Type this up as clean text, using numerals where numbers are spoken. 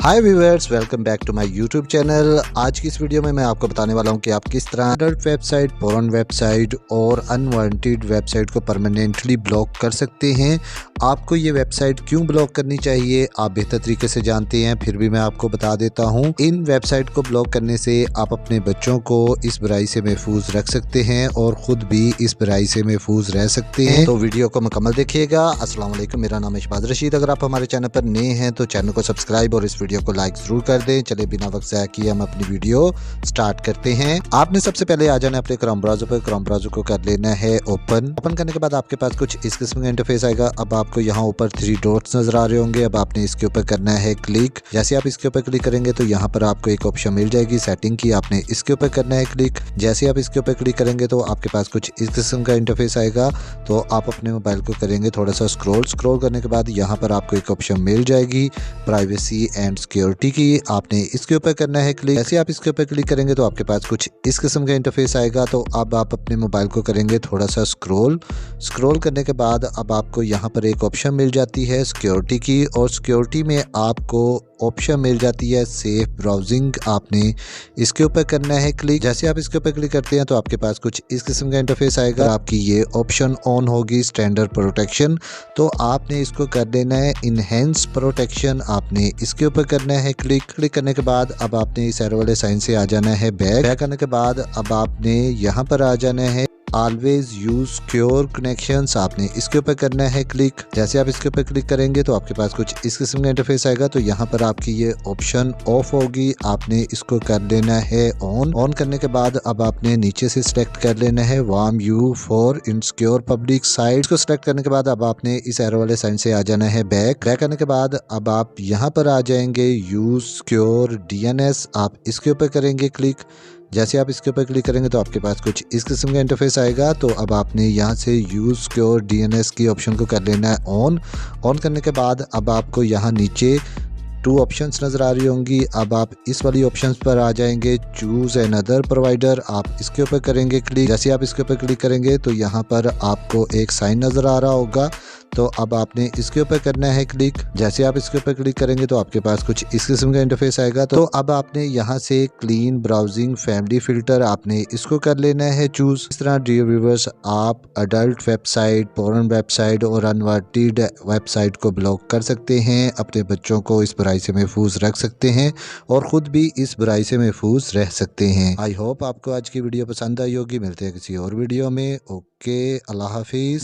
Hi viewers, welcome back to my YouTube channel. आज की इस वीडियो में मैं आपको बताने वाला हूं कि आप किस तरह अडल्ट वेबसाइट, पोर्न वेबसाइट और अनवांटेड वेबसाइट को परमानेंटली ब्लॉक कर सकते हैं। आपको ये वेबसाइट क्यों ब्लॉक करनी चाहिए आप बेहतर तरीके से जानते हैं, फिर भी मैं आपको बता देता हूं। इन वेबसाइट को ब्लॉक करने से आप अपने बच्चों को इस बुराई से महफूज रख सकते हैं और खुद भी इस बुराई से महफूज रह सकते हैं। तो वीडियो को मुकम्मल देखिएगा। अस्सलाम वालेकुम, मेरा नाम है शहबाज रशीद। अगर आप हमारे चैनल पर नए हैं तो चैनल को सब्सक्राइब और इस वीडियो को लाइक जरूर कर दें। चले बिना वक्त ज़ाया किए हम अपनी वीडियो स्टार्ट करते हैं। आपने सबसे पहले आ जाना अपने क्रोम ब्राउज़र पर। क्रोम ब्राउज़र को कर लेना है ओपन करने के बाद आपके पास कुछ इस किस्म का इंटरफेस आएगा। अब आपको यहाँ ऊपर 3 डॉट्स नजर आ रहे होंगे। अब आपने इसके ऊपर करना है क्लिक। जैसे आप इसके ऊपर क्लिक करेंगे तो यहाँ पर आपको एक ऑप्शन मिल जाएगी सेटिंग की, आपने इसके ऊपर करना है क्लिक। जैसे आप इसके ऊपर क्लिक करेंगे तो आपके पास कुछ इस किस्म का इंटरफेस आएगा। तो आप अपने मोबाइल को करेंगे थोड़ा सा स्क्रॉल करने के बाद यहाँ पर आपको एक ऑप्शन मिल जाएगी प्राइवेसी एंड सिक्योरिटी की, आपने इसके ऊपर करना है क्लिक। जैसे आप इसके ऊपर क्लिक करेंगे तो आपके पास कुछ इस किस्म का इंटरफेस आएगा। तो अब आप अपने मोबाइल को करेंगे थोड़ा सा स्क्रॉल करने के बाद अब आपको यहाँ पर एक ऑप्शन मिल जाती है सिक्योरिटी की, और सिक्योरिटी में आपको ऑप्शन मिल जाती है सेफ ब्राउजिंग, आपने इसके ऊपर करना है क्लिक। जैसे आप इसके ऊपर क्लिक करते हैं तो आपके पास कुछ इस किस्म का इंटरफेस आएगा। आपकी ये ऑप्शन ऑन होगी स्टैंडर्ड प्रोटेक्शन, तो आपने इसको कर देना है इनहेंस प्रोटेक्शन, आपने इसके ऊपर करना है क्लिक करने के बाद अब आपने इस एरो वाले साइन से आ जाना है बैक करने के बाद अब आपने यहाँ पर आ जाना है ऑलवेज यूज सिक्योर कनेक्शंस, आपने इसके ऊपर करना है क्लिक। जैसे आप इसके ऊपर क्लिक करेंगे तो आपके पास कुछ इस किस्म का इंटरफेस आएगा। तो यहाँ पर आपकी ये ऑप्शन ऑफ होगी, आपने इसको कर देना है ऑन करने के बाद अब आपने नीचे से सिलेक्ट कर लेना है warm you for insecure public site को सिलेक्ट करने के बाद अब आपने इस एरो वाले साइन से आ जाना है बैक करने के बाद अब आप यहाँ पर आ जाएंगे यूज सिक्योर DNS, आप इसके ऊपर करेंगे क्लिक। जैसे आप इसके ऊपर क्लिक करेंगे तो आपके पास कुछ इस किस्म का इंटरफेस आएगा। तो अब आपने यहाँ से यूज सिक्योर DNS की ऑप्शन को कर लेना है ऑन करने के बाद अब आपको यहाँ नीचे 2 ऑप्शंस नज़र आ रही होंगी। अब आप इस वाली ऑप्शंस पर आ जाएंगे चूज़ अनदर प्रोवाइडर, आप इसके ऊपर करेंगे क्लिक। जैसे आप इसके ऊपर क्लिक करेंगे तो यहाँ पर आपको एक साइन नज़र आ रहा होगा। तो अब आपने इसके ऊपर करना है क्लिक। जैसे आप इसके ऊपर क्लिक करेंगे तो आपके पास कुछ इस किस्म का इंटरफेस आएगा। तो अब आपने यहाँ से क्लीन ब्राउजिंग फैमिली फिल्टर, आपने इसको कर लेना है चूज। इस तरह डियर व्यूअर्स, आप अडल्ट वेबसाइट, पोर्न वेबसाइट और अनवांटेड वेबसाइट को ब्लॉक कर सकते हैं, अपने बच्चों को इस बुराई से महफूज रख सकते हैं और ख़ुद भी इस बुराई से महफूज रह सकते हैं। आई होप आपको आज की वीडियो पसंद आई होगी। मिलते हैं किसी और वीडियो में। ओके, अल्लाह हाफिज़।